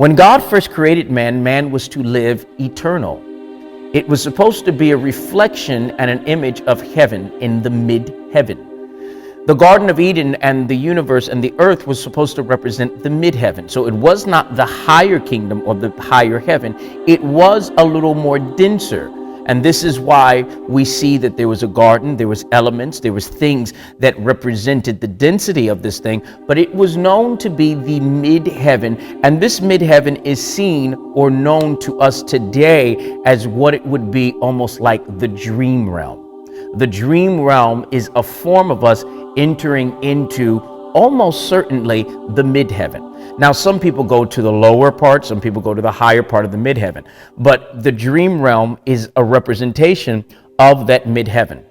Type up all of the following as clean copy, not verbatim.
When God first created man, man was to live eternal. It was supposed to be a reflection and an image of heaven in the mid-heaven. The Garden of Eden and the universe and the earth was supposed to represent the mid-heaven. So it was not the higher kingdom or the higher heaven. It was a little more denser. And this is why we see that there was a garden, there was elements, there was things that represented the density of this thing, but it was known to be the mid-heaven. And this mid-heaven is seen or known to us today as what it would be almost like the dream realm. The dream realm is a form of us entering into almost certainly the mid-heaven. Now, some people go to the lower part, some people go to the higher part of the mid-heaven, but the dream realm is a representation of that mid-heaven.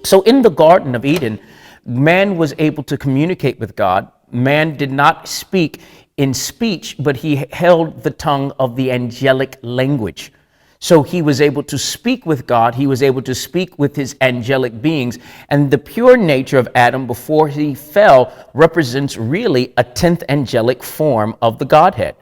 So in the Garden of Eden, man was able to communicate with God. Man did not speak in speech, but he held the tongue of the angelic language. So he was able to speak with God. He was able to speak with his angelic beings. And the pure nature of Adam before he fell represents really a 10th angelic form of the Godhead,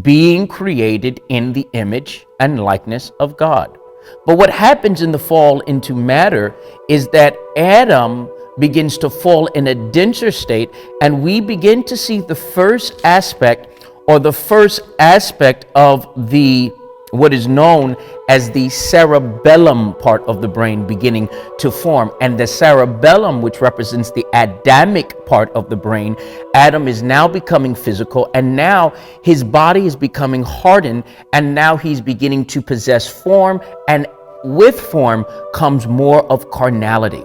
being created in the image and likeness of God. But what happens in the fall into matter is that Adam begins to fall in a denser state, and we begin to see the first aspect of the what is known as the cerebellum part of the brain beginning to form. And the cerebellum, which represents the Adamic part of the brain, Adam is now becoming physical, and now his body is becoming hardened, and now he's beginning to possess form, and with form comes more of carnality.